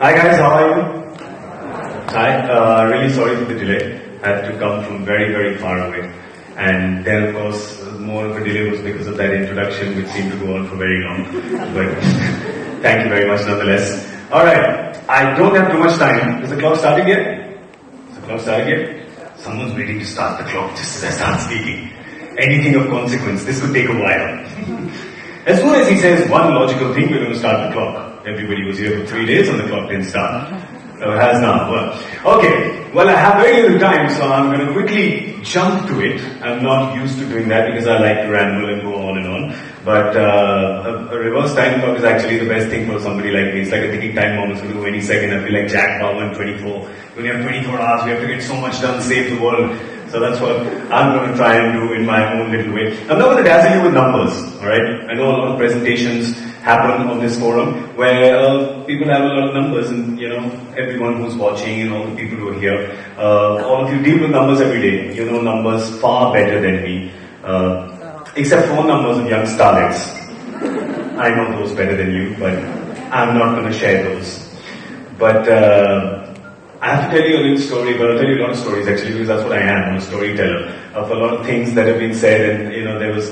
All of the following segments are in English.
Hi guys, how are you? Hi, really sorry for the delay. I had to come from very, very far away. And then of course, more of a delay was because of that introduction which seemed to go on for very long. But thank you very much nonetheless. Alright, I don't have too much time. Is the clock starting yet? Is the clock starting yet? Someone's waiting to start the clock just as I start speaking. Anything of consequence, this could take a while. As soon as he says one logical thing, we're going to start the clock. Everybody was here for 3 days and the clock didn't start. So it has now. Well, I have very little time, so I'm going to quickly jump to it. I'm not used to doing that because I like to ramble and go on and on. But a reverse time clock is actually the best thing for somebody like me. It's like a ticking time bomb. It's going to go any second. I feel like Jack Bauer in 24. When you have 24 hours, we have to get so much done, save the world. So that's what I'm going to try and do in my own little way. I'm not going to dazzle you with numbers, alright? I know a lot of presentations happen on this forum where people have a lot of numbers and, you know, everyone who's watching and all the people who are here, all of you deal with numbers every day. You know numbers far better than me, except for numbers of young starlets. I know those better than you, but I'm not going to share those. But I have to tell you a little story, but I'll tell you a lot of stories actually because that's what I am. I'm a storyteller of a lot of things that have been said. And you know, there was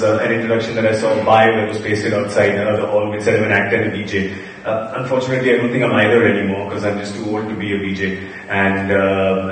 an introduction that I saw that was pasted outside the hall which said I'm an actor and a DJ. Unfortunately, I don't think I'm either anymore because I'm just too old to be a DJ. And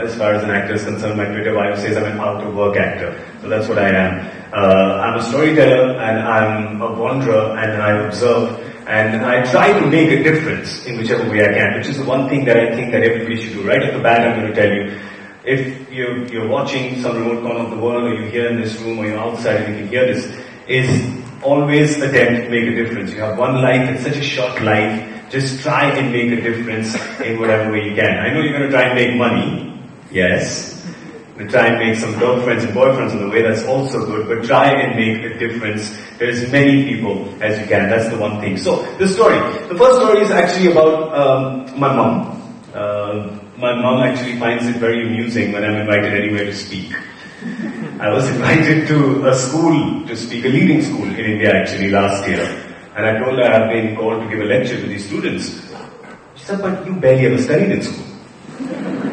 as far as an actor is concerned, my Twitter bio says I'm an out-of-work actor. So that's what I am. I'm a storyteller and I'm a wanderer and I observe. And I try to make a difference in whichever way I can, which is the one thing that I think that everybody should do. Right at the bat, I'm going to tell you, if you're watching some remote corner of the world, or you're here in this room, or you're outside and you can hear this, is always attempt to make a difference. You have one life, it's such a short life, just try and make a difference in whatever way you can. I know you're going to try and make money, yes. And try and make some girlfriends and boyfriends on the way, that's also good, but try and make a difference to as many people as you can. That's the one thing. So, the story. The first story is actually about my mom. My mom actually finds it very amusing when I'm invited anywhere to speak. I was invited to a school to speak, a leading school in India actually last year. And I told her I've been called to give a lecture to these students. She said, but you barely ever studied in school.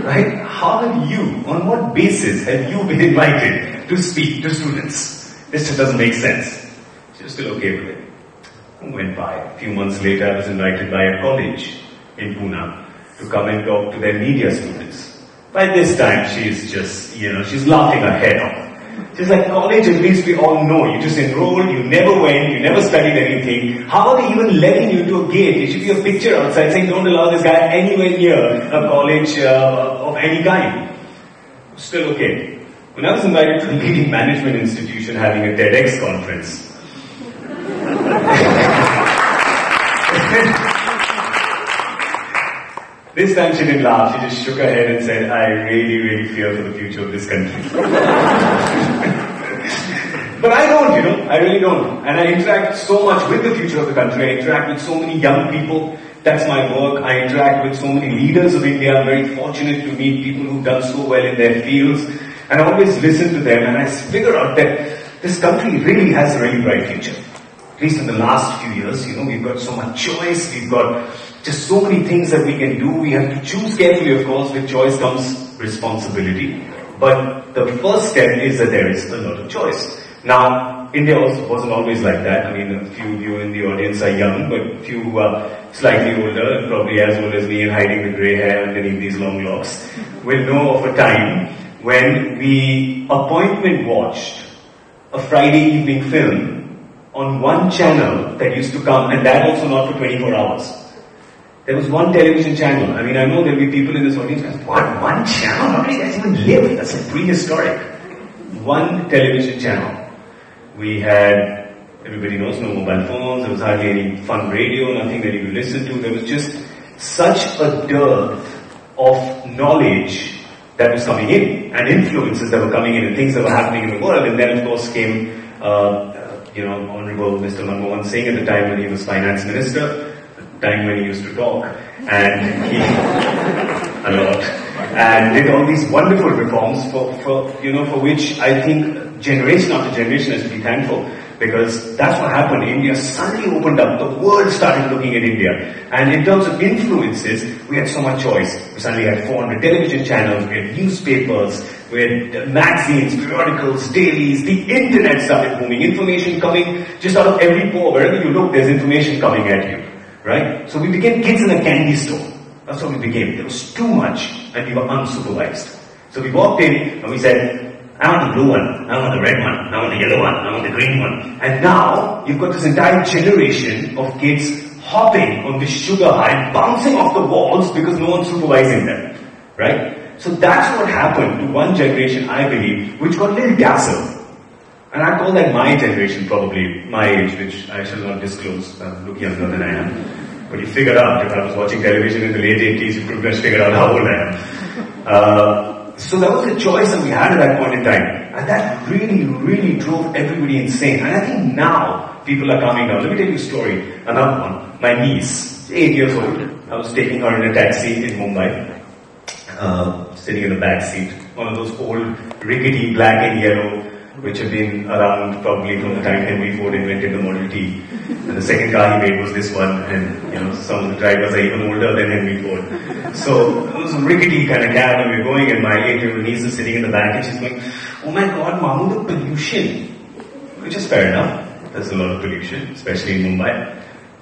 Right? How have you, on what basis have you been invited to speak to students? This just doesn't make sense. She was still okay with it. It went by. A few months later, I was invited by a college in Pune to come and talk to their media students. By this time, she's just, she's laughing her head off. She's like, college, at least we all know. You just enrolled, you never went, you never studied anything. How are they even letting you into a gate? There should be a picture outside saying, don't allow this guy anywhere near a college of any kind. Still okay. When I was invited to the leading management institution having a TEDx conference, this time she didn't laugh, she just shook her head and said, I really, really fear for the future of this country. But I don't, I really don't. And I interact so much with the future of the country. I interact with so many young people. That's my work. I interact with so many leaders of India. I'm very fortunate to meet people who've done so well in their fields. And I always listen to them and I figure out that this country really has a really bright future. At least in the last few years, we've got so much choice. We've got just so many things that we can do. We have to choose carefully, of course. With choice comes responsibility. But the first step is that there is a lot of choice. Now, India also wasn't always like that. I mean, a few of you in the audience are young, but a few who are slightly older, and probably as old as me and hiding the grey hair underneath these long locks, will know of a time when we appointment watched a Friday evening film on one channel that used to come, and that also not for 24 hours. There was one television channel. I mean, I know there'll be people in this audience who say, what, one channel? How many guys even live? That's like prehistoric. One television channel. We had, everybody knows, no mobile phones, there was hardly any fun radio, nothing that you could listen to. There was just such a dearth of knowledge that was coming in, and influences that were coming in, and things that were happening in the world. And then of course came, Honorable Mr. Manmohan Singh at the time when he was finance minister, the time when he used to talk, and he, a lot, and did all these wonderful reforms for which I think generation after generation has to be thankful. Because that's what happened. India suddenly opened up. The world started looking at India. And in terms of influences, we had so much choice. We suddenly had 400 television channels, we had newspapers, we had magazines, periodicals, dailies. The internet started booming. Information coming just out of every pore. Wherever you look, there's information coming at you. Right? So we became kids in a candy store. That's what we became. There was too much and we were unsupervised. So we walked in and we said, I want the blue one, I want the red one, I want the yellow one, I want the green one. And now, you've got this entire generation of kids hopping on this sugar high, bouncing off the walls because no one's supervising them. Right? So that's what happened to one generation, I believe, which got a little dazzled. And I call that my generation, probably, my age, which I shall not disclose. I look younger than I am. But you figure out, if I was watching television in the late 80s, you pretty much figured out how old I am. So that was the choice that we had at that point in time. And that really, really drove everybody insane. And I think now, people are calming down. Let me tell you a story. Another one. My niece, 8 years old. I was taking her in a taxi in Mumbai. Sitting in the back seat. One of those old, rickety black and yellow, which have been around probably from the time Henry Ford invented the Model T. And the second car he made was this one, and some of the drivers are even older than Henry Ford. So it was a rickety kind of cab, and we're going, and my 8-year-old niece is sitting in the back, and she's going, "Oh my God, Mamu, the pollution," which is fair enough. There's a lot of pollution, especially in Mumbai.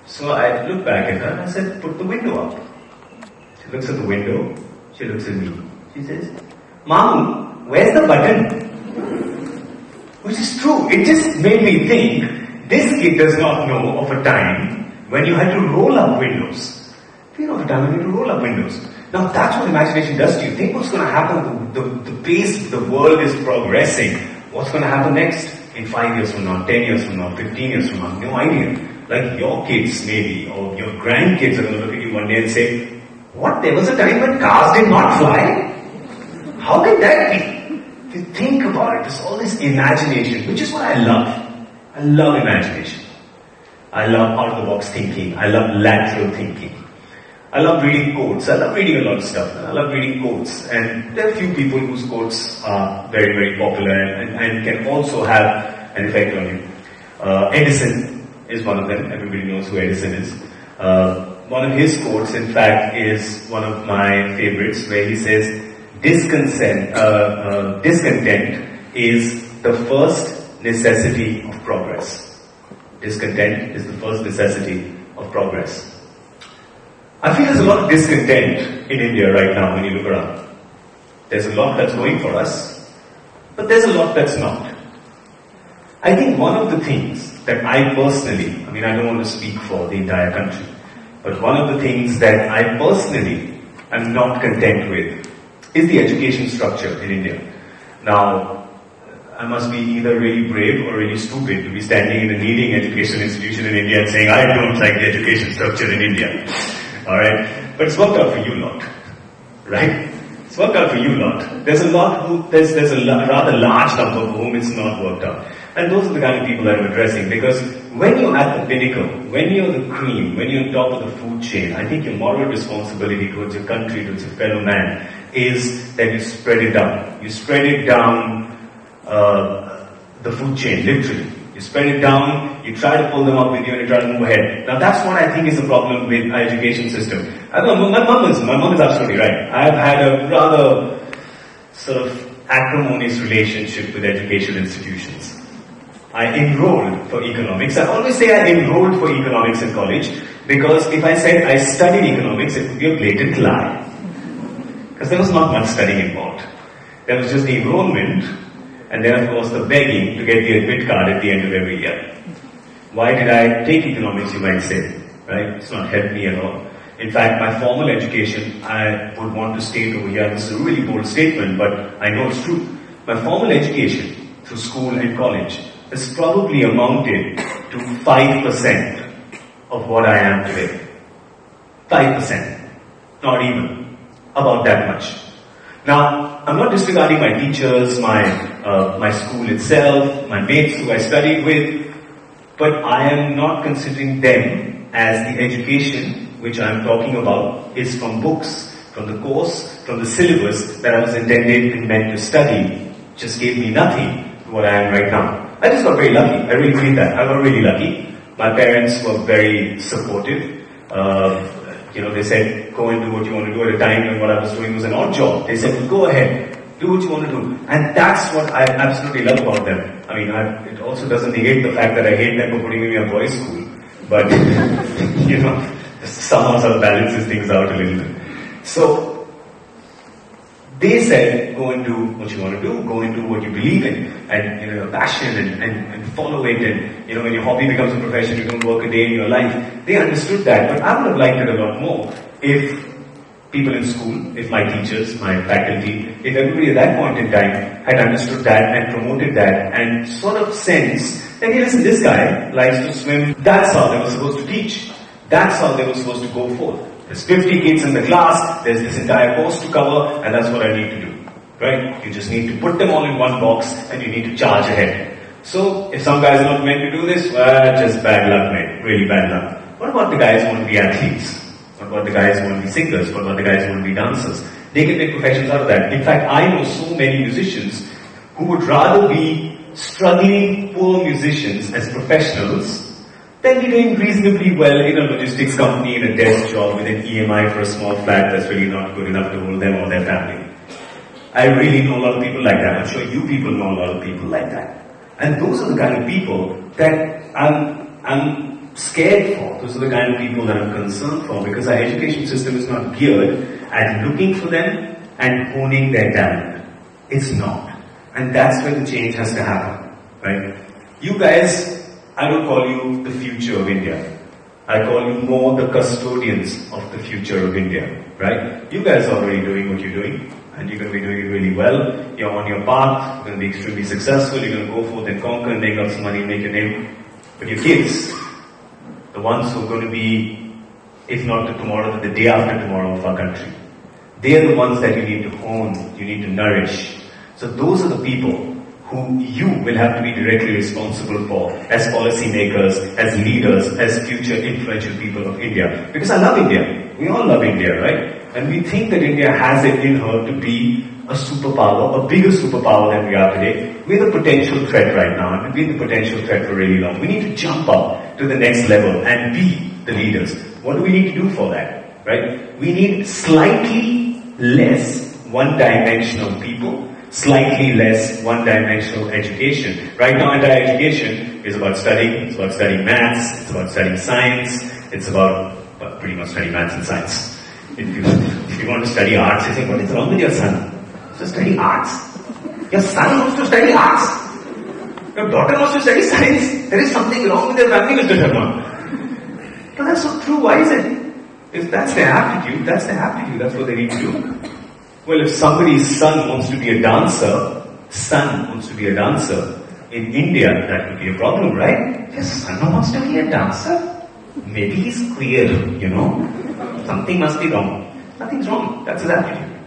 So I looked back at her and I said, "Put the window up." She looks at the window. She looks at me. She says, "Mamu, where's the button?" Which is true. It just made me think, this kid does not know of a time when you had to roll up windows. You know of a time when you had to roll up windows. Now that's what imagination does to you. Think what's going to happen, the pace the world is progressing. What's going to happen next? In 5 years from now, 10 years from now, 15 years from now, no idea. Like your kids maybe, or your grandkids are going to look at you one day and say, "What, there was a time when cars did not fly? How can that be?" If you think about it, there's all this imagination, which is what I love. I love imagination. I love out-of-the-box thinking. I love lateral thinking. I love reading quotes. I love reading a lot of stuff. I love reading quotes. And there are a few people whose quotes are very, very popular and can also have an effect on you. Edison is one of them. Everybody knows who Edison is. One of his quotes, in fact, is one of my favorites, where he says, discontent is the first necessity of progress. Discontent is the first necessity of progress. I feel there's a lot of discontent in India right now when you look around. There's a lot that's going for us, but there's a lot that's not. I think one of the things that I personally, I don't want to speak for the entire country, but one of the things that I personally am not content with is the education structure in India. Now, I must be either really brave or really stupid to be standing in a leading educational institution in India and saying, I don't like the education structure in India. Alright? But it's worked out for you lot. Right? It's worked out for you lot. There's a rather large number for whom it's not worked out. And those are the kind of people that I'm addressing, because when you're at the pinnacle, when you're the cream, when you're on top of the food chain, I think your moral responsibility towards your country, towards your fellow man, is that you spread it down. You spread it down the food chain, literally. You spread it down, you try to pull them up with you and you try to move ahead. Now that's what I think is the problem with our education system. My mom is absolutely right. I've had a rather sort of acrimonious relationship with educational institutions. I enrolled for economics. I always say I enrolled for economics in college, because if I said I studied economics, it would be a blatant lie. Because there was not much studying involved. There was just the enrollment, and then of course the begging to get the admit card at the end of every year. Why did I take economics, you might say? Right? It's not helped me at all. In fact, my formal education, I would want to state over here, this is a really bold statement, but I know it's true. My formal education through school and college has probably amounted to 5% of what I am today. 5%. Not even. About that much. Now, I'm not disregarding my teachers, my school itself, my mates who I studied with, but I am not considering them as the education which I'm talking about is from books, from the course, from the syllabus that I was intended and meant to study. Just gave me nothing to what I am right now. I just got very lucky. I really believe that. I got really lucky. My parents were very supportive. They said, go and do what you want to do at a time when what I was doing was an odd job. They said, well, go ahead, do what you want to do. And that's what I absolutely love about them. I mean, it also doesn't negate the fact that I hate them for putting me in a boys' school. But, somehow sort of balances things out a little bit. So, they said, go and do what you want to do, go and do what you believe in, and your passion, and follow it, and when your hobby becomes a profession, you don't work a day in your life. They understood that, but I would have liked it a lot more if people in school, if my teachers, my faculty, if everybody at that point in time had understood that and promoted that and sort of sensed that, hey, listen, this guy likes to swim, that's how they were supposed to teach. That's how they were supposed to go forth. There's 50 kids in the class, there's this entire course to cover, and that's what I need to do. Right? You just need to put them all in one box and you need to charge ahead. So, if some guys are not meant to do this, well, just bad luck, mate. Really bad luck. What about the guys who want to be athletes? What about the guys who want to be singers? What about the guys who want to be dancers? They can make professions out of that. In fact, I know so many musicians who would rather be struggling poor musicians as professionals than be doing reasonably well in a logistics company, in a desk job with an EMI for a small flat that's really not good enough to hold them or their family. I really know a lot of people like that. I'm sure you people know a lot of people like that. And those are the kind of people that I'm scared for. Those are the kind of people that I'm concerned for, because our education system is not geared at looking for them and honing their talent. It's not. And that's where the change has to happen. Right? You guys, I don't call you the future of India. I call you more the custodians of the future of India. Right? You guys are already doing what you're doing. And you're going to be doing it really well. You're on your path. You're going to be extremely successful. You're going to go forth and conquer and make up some money and make your name. But your kids, the ones who are going to be, if not the tomorrow, the day after tomorrow of our country, they are the ones that you need to hone, you need to nourish. So those are the people who you will have to be directly responsible for as policymakers, as leaders, as future influential people of India. Because I love India. We all love India, right? And we think that India has it in her to be a superpower, a bigger superpower than we are today. We're the potential threat right now, and we've been the potential threat for really long. We need to jump up to the next level and be the leaders. What do we need to do for that? Right? We need slightly less one-dimensional people, slightly less one-dimensional education. Right now, entire education is about studying. It's about studying maths. It's about studying science. It's about pretty much studying maths and science. If you want to study arts, you think, what is wrong with your son? So study arts. Your son wants to study arts. Your daughter wants to study science. There is something wrong with their family, Mr. Sharma. But that's not true. Why is it? If that's their aptitude, that's their aptitude. That's what they need to do. Well, if somebody's son wants to be a dancer, in India, that would be a problem, right? Your son wants to be a dancer? Maybe he's queer, Something must be wrong. Nothing's wrong. That's his attitude.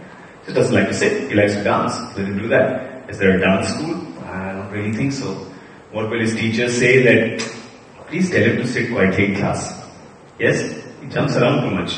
He doesn't like to sit. He likes to dance. Let him do that. Is there a dance school? I don't really think so. What will his teachers say? That please tell him to sit quietly in class. Yes? He jumps around too much.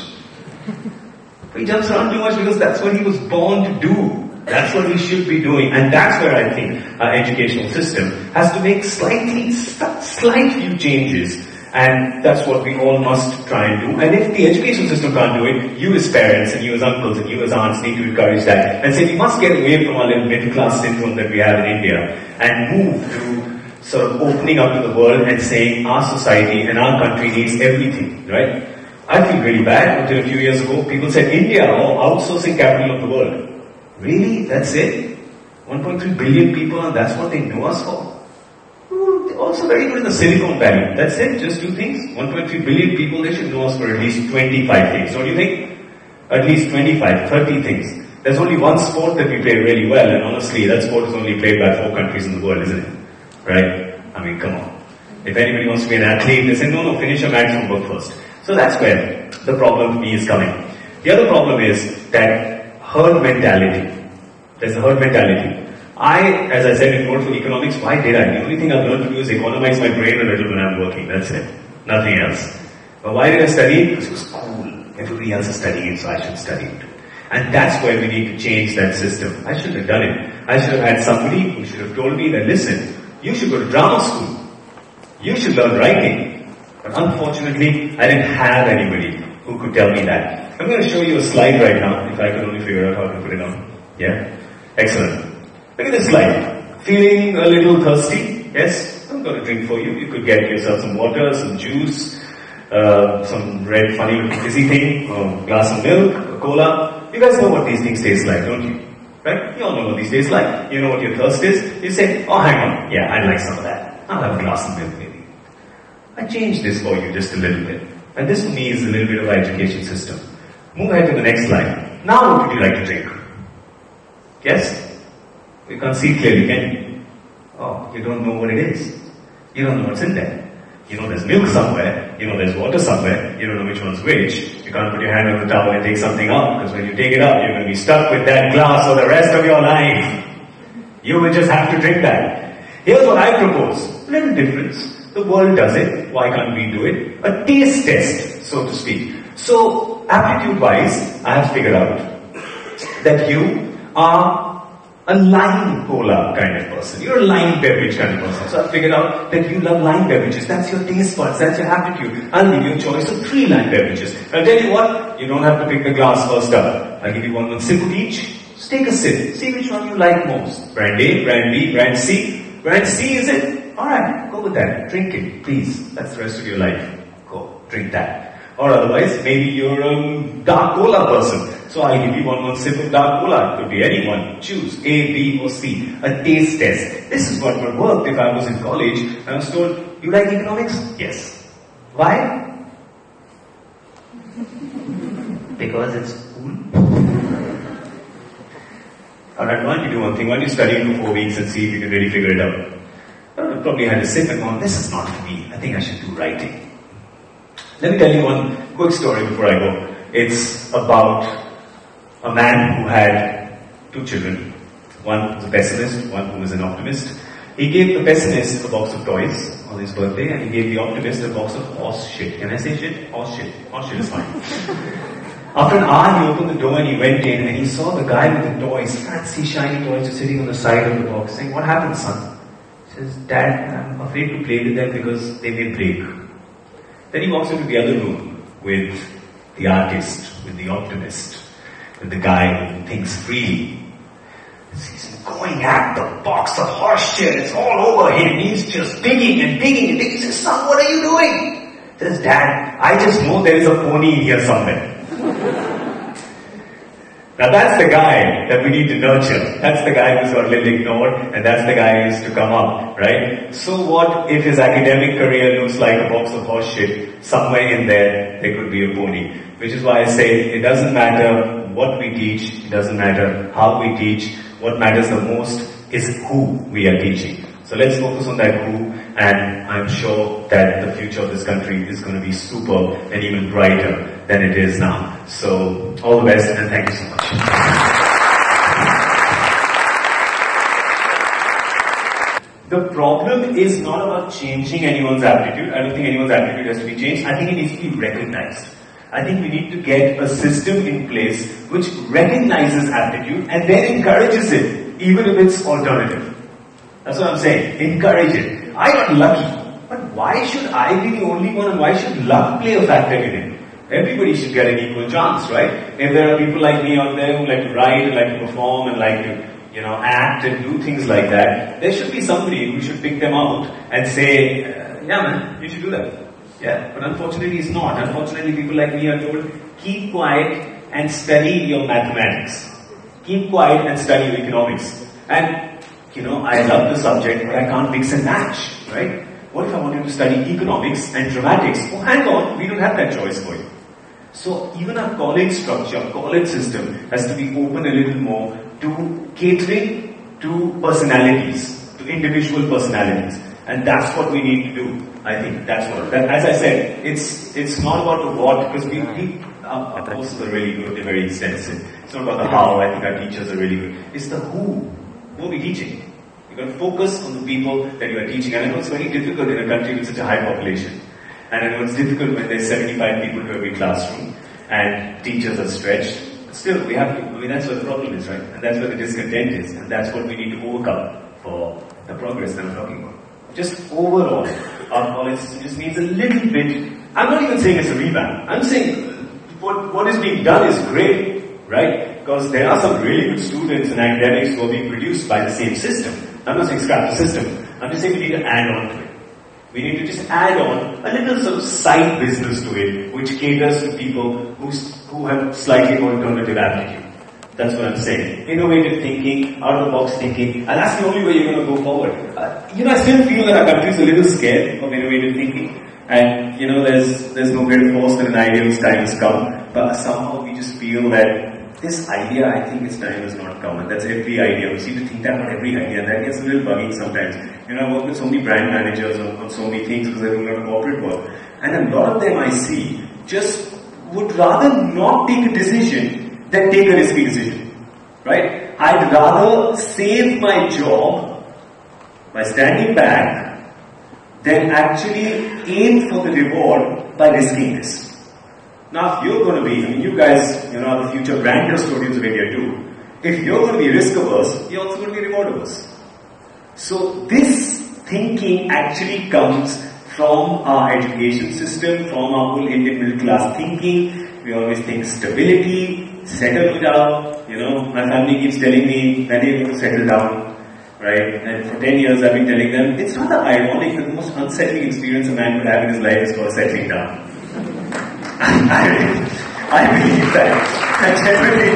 He jumps around too much because that's what he was born to do. That's what he should be doing. And that's where I think our educational system has to make slight few changes. And that's what we all must try and do. And if the education system can't do it, you as parents and you as uncles and you as aunts need to encourage that and say we must get away from our little middle class syndrome that we have in India and move to sort of opening up to the world and saying our society and our country needs everything, right? I feel really bad. Until a few years ago, people said India, outsourcing capital of the world. Really? That's it? 1.3 billion people and that's what they know us for? Also very good in the Silicon Valley. That's it, just two things. 1.3 billion people, they should know us for at least 25 things. Don't you think? At least 25, 30 things. There's only one sport that we play really well, and honestly, that sport is only played by 4 countries in the world, isn't it? Right? I mean, come on. If anybody wants to be an athlete, they say, no, finish your match from work first. So that's where the problem for me is coming. The other problem is that herd mentality. There's a herd mentality. As I said in for economics, why did I? The only thing I've learned to do is economize my brain a little when I'm working. That's it. Nothing else. But why did I study? Because it was cool. Everybody else is studying it, so I should study it too. And that's where we need to change that system. I shouldn't have done it. I should have had somebody who should have told me that, listen, You should go to drama school. You should learn writing. But unfortunately, I didn't have anybody who could tell me that. I'm going to show you a slide right now, if I could only figure out how to put it on. Yeah? Excellent. Look at this slide. Feeling a little thirsty? Yes? I'm going to drink for you. You could get yourself some water, some juice, some red funny looking fizzy thing, a glass of milk, a cola. You guys know what these things taste like, don't you? Right? You all know what these taste like. You know what your thirst is. You say, oh, hang on. Yeah, I'd like some of that. I'll have a glass of milk maybe. I changed this for you just a little bit. And this for me is a little bit of our education system. Move ahead to the next slide. Now what would you like to drink? Yes? You can't see clearly, can you? Oh, you don't know what it is. You don't know what's in there. You know there's milk somewhere, you know there's water somewhere, you don't know which one's which. You can't put your hand on the towel and take something out, because when you take it out, you're going to be stuck with that glass for the rest of your life. You will just have to drink that. Here's what I propose. Little difference. The world does it. Why can't we do it? A taste test, so to speak. So, aptitude-wise, I have figured out that you are a lime cola kind of person. You're a lime beverage kind of person. So I figured out that you love lime beverages. That's your taste buds. That's your aptitude. I'll give you a choice of 3 lime beverages. I'll tell you what, you don't have to pick the glass first up. I'll give you one sip of each. Just take a sip. See which one you like most. Brand A, brand B, brand C. Brand C is it? Alright, go with that. Drink it, please. That's the rest of your life. Go, drink that. Or otherwise, maybe you're a dark cola person. So I'll give you one sip of dark cola. It could be anyone. Choose A, B or C. A taste test. This is what would work if I was in college and I was told, you like economics? Yes. Why? Because it's cool. Alright, why don't you do one thing? Why don't you study for 4 weeks and see if you can really figure it out? I probably had a sip and gone, this is not for me. I think I should do writing. Let me tell you one quick story before I go. It's about a man who had 2 children. One was a pessimist, one who was an optimist. He gave the pessimist a box of toys on his birthday, and he gave the optimist a box of horse shit. Can I say shit? Horse shit. Horse shit is fine. After an hour, he opened the door and he went in and he saw the guy with the toys, fancy shiny toys, just sitting on the side of the box, saying, what happened, son? He says, Dad, I'm afraid to play with them because they may break. Then he walks into the other room with the artist, with the optimist, with the guy who thinks freely. He's going at the box of horse shit. It's all over him. He's just digging and digging and digging. He says, son, what are you doing? He says, Dad, I just know there is a pony here somewhere. Now that's the guy that we need to nurture. That's the guy who's got a little ignored, and that's the guy who needs to come up, right? So what if his academic career looks like a box of horse shit? Somewhere in there could be a pony. Which is why I say it doesn't matter what we teach, it doesn't matter how we teach. What matters the most is who we are teaching. So let's focus on that who, and I'm sure that the future of this country is going to be super and even brighter than it is now. So all the best and thank you so much. The problem is not about changing anyone's aptitude. I don't think anyone's aptitude has to be changed. I think it needs to be recognized. I think we need to get a system in place which recognizes aptitude and then encourages it, even if it's alternative. That's what I'm saying. Encourage it. I got lucky. But why should I be the only one, and why should luck play a factor in it? Everybody should get an equal chance, right? If there are people like me out there who like to write and like to perform and like to, act and do things like that, there should be somebody who should pick them out and say, yeah man, you should do that. Yeah, but unfortunately it's not. Unfortunately people like me are told, keep quiet and study your mathematics. Keep quiet and study your economics. And I love the subject, but I can't mix and match, right? What if I wanted to study economics and dramatics? Oh, hang on, we don't have that choice for you. So even our college structure, college system has to be open a little more to catering to personalities, to individual personalities. And that's what we need to do. I think that's what, as I said, it's not about the what, because our courses are really good, they're very extensive. It's not about the how, I think our teachers are really good. It's the who are we teaching? You've got to focus on the people that you are teaching. And I know it's very difficult in a country with such a high population. And I know it's difficult when there's 75 people to every classroom and teachers are stretched. But still, we have to, that's where the problem is, right? And that's where the discontent is. And that's what we need to overcome for the progress that I'm talking about. Just overall, our college just needs a little bit. I'm not even saying it's a revamp. I'm saying what is being done is great, right? Because there are some really good students and academics who are being produced by the same system. I'm not saying scrap the system. I'm just saying we need to add on to it. We need to just add on a little sort of side business to it, which caters to people who have slightly more alternative aptitude. That's what I'm saying. Innovative thinking, out-of-the-box thinking, and that's the only way you're going to go forward. I still feel that our country is a little scared of innovative thinking, and there's no greater force than an idea whose time has come. But somehow we just feel that this idea, I think its time has not come, and that's every idea. We seem to think that about every idea, and that gets a little buggy sometimes. I work with so many brand managers on so many things because I do a lot of corporate work, and a lot of them I see just would rather not take a decision than take a risky decision, right? I'd rather save my job by standing back than actually aim for the reward by risking this. Now, if you're going to be, you guys, are the future brand custodians of India too. If you're going to be risk averse, you're also going to be reward averse. So this thinking actually comes from our education system, from our whole Indian middle class thinking. We always think stability, settle down. My family keeps telling me, when are you going to settle down? Right? And for 10 years I've been telling them, it's rather ironic that the most unsettling experience a man could have in his life is called settling down. I believe that. I generally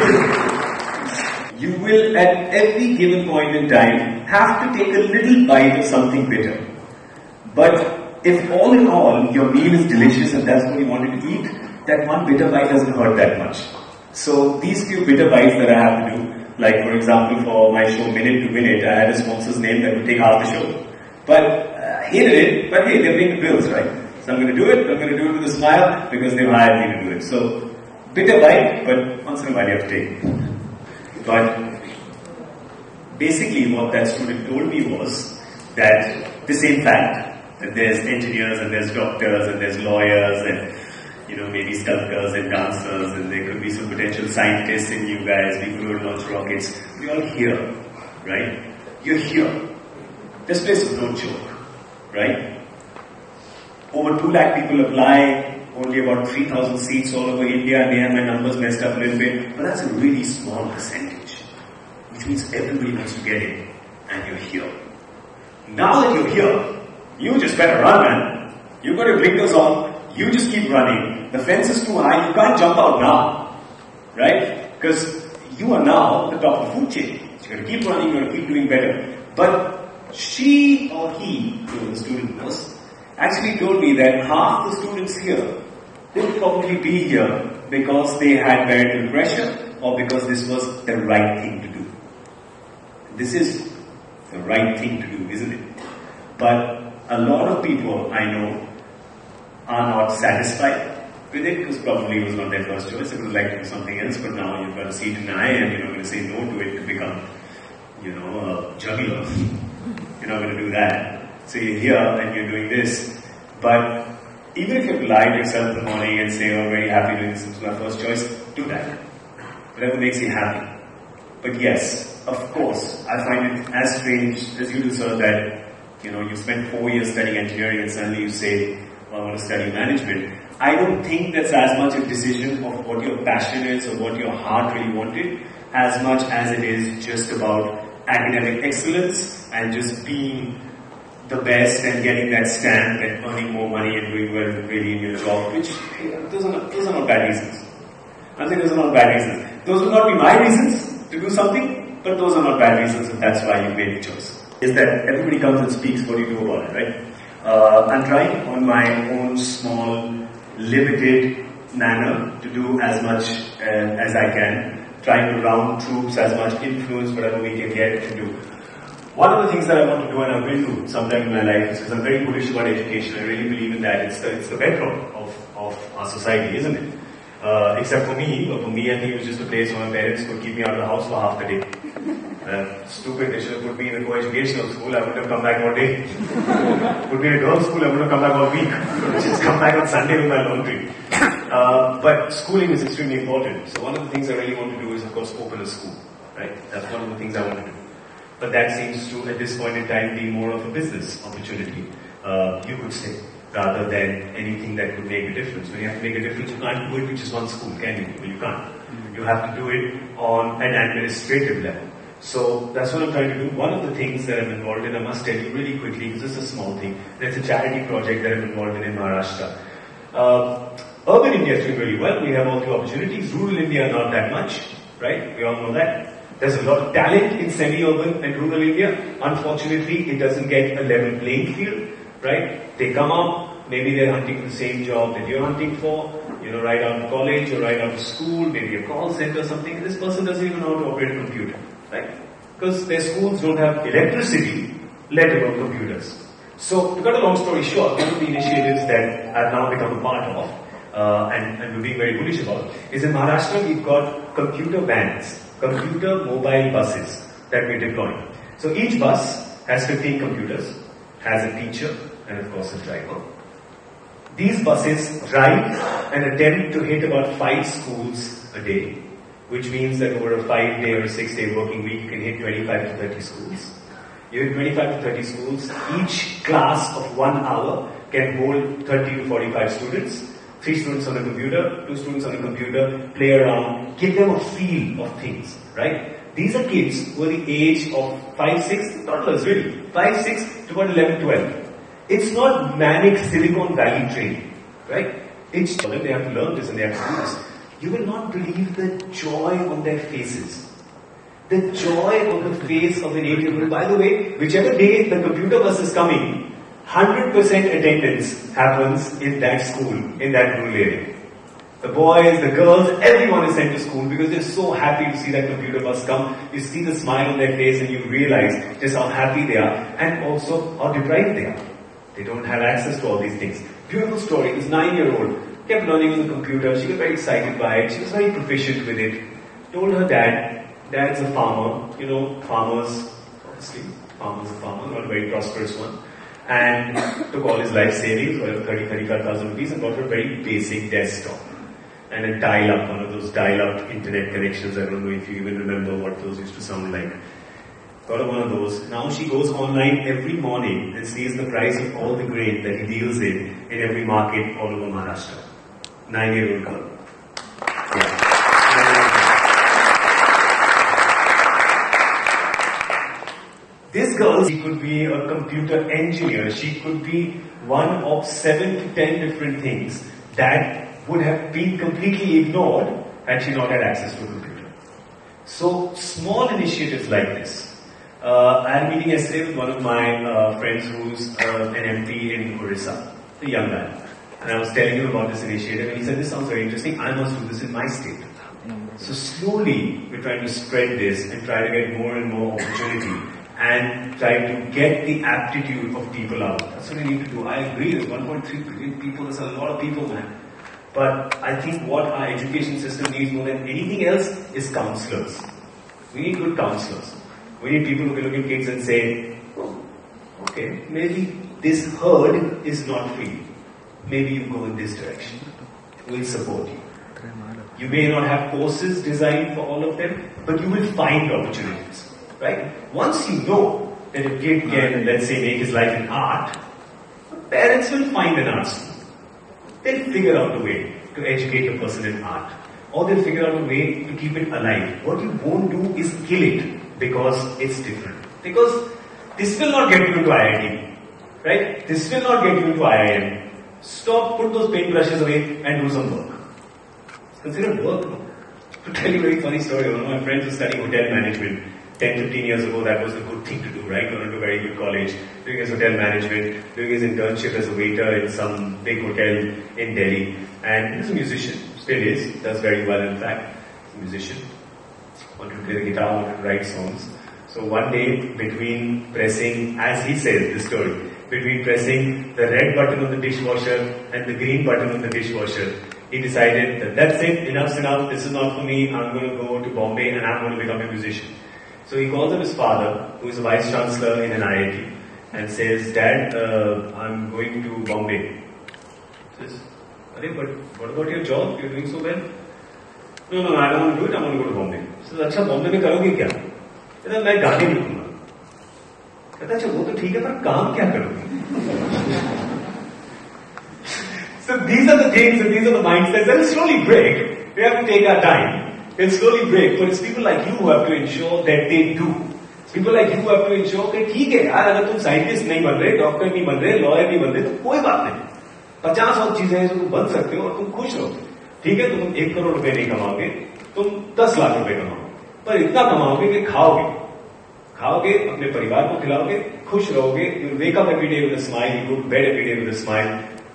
do. You will at every given point in time have to take a little bite of something bitter. But if all in all your meal is delicious and that's what you wanted to eat, that one bitter bite doesn't hurt that much. So these few bitter bites that I have to do, like for example for my show Minute to Minute, I had a sponsor's name that would take half the show. But I hated it, but hey, they're paying the bills, right? So I'm going to do it, I'm going to do it with a smile because they've hired me to do it. So, bitter bite, but once in a while you have to take. But basically what that student told me was that the same fact that there's engineers and there's doctors and there's lawyers and maybe sculptors and dancers and there could be some potential scientists in you guys, people who launch rockets. We're all here, right? You're here. This place is no joke, right? Over 2 lakh people apply, only about 3,000 seats all over India. They have my numbers messed up a little bit, but that's a really small percentage, which means everybody wants to get in, and you're here. Now that you're here, you just better run, man. You've got your blinkers on, you just keep running. The fence is too high, you can't jump out now, right? Because you are now at the top of the food chain. So you're going to keep running, you're going to keep doing better. But she or he, the student was, actually told me that half the students here would probably be here because they had very little pressure or because this was the right thing to do. This is the right thing to do, isn't it? But a lot of people I know are not satisfied with it because probably it was not their first choice. They would like to do something else, but now you've got a seat in the eye and you're not going to say no to it to become, a juggler. You're not going to do that. So you're here and you're doing this. But even if you lie to yourself in the morning and say, I'm very happy doing this, this is my first choice, do that. Whatever makes you happy. But yes, of course, I find it as strange as you do, sir, that, you spent 4 years studying engineering and suddenly you say, well, I want to study management. I don't think that's as much a decision of what your passion is or what your heart really wanted, as much as it is just about academic excellence and just being the best and getting that stamp and earning more money and doing well really in your job, which, those are not bad reasons. I'm saying those are not bad reasons. Those will not be my reasons to do something, but those are not bad reasons and that's why you made the choice. Is that everybody comes and speaks, what do you do about it, right? I'm trying on my own small, limited manner to do as much as I can, trying to round troops, as much influence, whatever we can get to do. One of the things that I want to do and I will do sometime in my life is because I'm very bullish about education. I really believe in that. It's the bedrock of our society, isn't it? Except for me, I think it was just a place where my parents could keep me out of the house for half the day. Stupid, they should have put me in a co-educational school, I would have come back all day. Put me in a girls' school, I would have come back all week. Just come back on Sunday with my laundry. But schooling is extremely important. So one of the things I really want to do is, of course, open a school. Right? That's one of the things I want to do. but that seems to, at this point in time, be more of a business opportunity, you could say, rather than anything that could make a difference. When you have to make a difference, you can't do it with just one school, can you? Well, you can't. You have to do it on an administrative level. So that's what I'm trying to do. One of the things that I'm involved in, I must tell you really quickly, because it's a small thing, and it's a charity project that I'm involved in Maharashtra. Urban India is doing really well. We have all the opportunities. Rural India, not that much, right? We all know that. There's a lot of talent in semi-urban and rural India. Unfortunately, it doesn't get a level playing field, right? They come up, maybe they're hunting for the same job that you're hunting for, right out of college or right out of school, maybe a call center or something, and this person doesn't even know how to operate a computer, right? Because their schools don't have electricity, let alone computers. So, to cut a long story short, one of the initiatives that I've now become a part of, and we're being very bullish about, is in Maharashtra we've got computer vans, computer mobile buses that we're deploying. So each bus has 15 computers, has a teacher, and of course a driver. These buses drive and attempt to hit about 5 schools a day, which means that over a 5-day or 6-day working week, you can hit 25 to 30 schools. You hit 25 to 30 schools. Each class of 1 hour can hold 30 to 45 students. 3 students on a computer, 2 students on a computer, play around, give them a feel of things, right? These are kids who are the age of 5, 6, toddlers really, 5, 6 to about 11, 12. It's not manic Silicon Valley training, right? It's they have to learn this and they have to do this. You will not believe the joy on their faces. The joy on the face of an 8-year-old. By the way, whichever day the computer bus is coming, 100% attendance happens in that school, in that rural area. The boys, the girls, everyone is sent to school because they're so happy to see that computer bus come. You see the smile on their face and you realize just how happy they are and also how deprived they are. They don't have access to all these things. Beautiful story. This 9-year-old kept learning on the computer. She got very excited by it. She was very proficient with it. Told her dad's a farmer. Farmers, obviously, farmer's a farmer, not a very prosperous one. And took all his life savings, whatever, 35,000 rupees, and got her a very basic desktop. And a dial-up, one of those dial-up internet connections. I don't know if you even remember what those used to sound like. Got one of those. Now she goes online every morning and sees the price of all the grain that he deals in every market all over Maharashtra. 9-year-old girl. Yeah. This girl, she could be a computer engineer. She could be one of 7 to 10 different things that would have been completely ignored had she not had access to a computer. So, small initiatives like this. I had a meeting yesterday with one of my friends who's an MP in Orissa, a young man. And I was telling him about this initiative and he said, this sounds very interesting, I must do this in my state. So slowly, we're trying to spread this and try to get more and more opportunity and try to get the aptitude of people out. That's what we need to do. I agree, there's 1.3 billion people, that's a lot of people, man. But I think what our education system needs more than anything else is counselors. We need good counselors. We need people who can look at kids and say, oh, okay, maybe this herd is not for you. Maybe you go in this direction. We'll support you. You may not have courses designed for all of them, but you will find opportunities. Right? Once you know that a kid can, let's say, make his life in art, parents will find an art school. They'll figure out a way to educate a person in art. Or they'll figure out a way to keep it alive. What you won't do is kill it because it's different. Because this will not get you into IIT. Right? This will not get you into IIM. Stop, put those paintbrushes away and do some work. It's considered work, no? To tell you a very funny story, one of my friends was studying hotel management. 10, 15 years ago, that was a good thing to do, right? Going to a very good college, doing his hotel management, doing his internship as a waiter in some big hotel in Delhi. And he was a musician, still is, does very well in fact. He's a musician, wanted to play the guitar, wanted to write songs. So one day, between pressing, as he says, this story, between pressing the red button on the dishwasher and the green button on the dishwasher, he decided that that's it, enough's enough, this is not for me, I'm going to go to Bombay and I'm going to become a musician. So he calls up his father, who is a vice chancellor in an IIT, and says, Dad, I'm going to Bombay. He says, but what about your job? You're doing so well. No, I don't want to do it, I want to go to Bombay. He says, अच्छा, Bombay में करोगे क्या? He says, मैं गाने लिखूंगा. कहता अच्छा वो तो ठीक है पर काम क्या करोगे? So these are the things and these are the mindsets that will slowly break. We have to take our time. It'll slowly break, but it's people like you who have to ensure that they do. It's people like you who have to ensure कि ठीक है यार, अगर तुम scientist नहीं बन रहे, doctor नहीं बन रहे, लॉयर नहीं बन रहे, तो कोई बात नहीं. 50 और चीजें हैं जो तुम बन सकते हो और तुम खुश रहो. ठीक है, तुम 1 करोड़ रुपए नहीं कमाओगे, तुम 10 लाख रुपए कमाओगे, पर इतना कमाओगे कि खाओगे, अपने परिवार को खिलाओगे, खुश रहोगे. You wake up every day with a smile, you go to bed every day with a smile.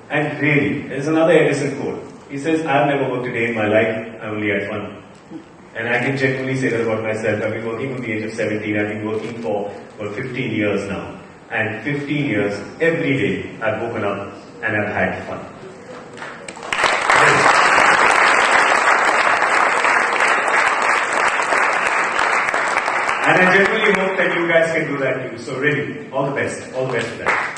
And really, there's another Edison quote. He says, I've never worked a day in my life, I only had fun. And I can genuinely say that about myself. I've been working from the age of 17, I've been working for 15 years now. And 15 years, every day, I've woken up and I've had fun. And I genuinely hope that you guys can do that too. So really, all the best for that.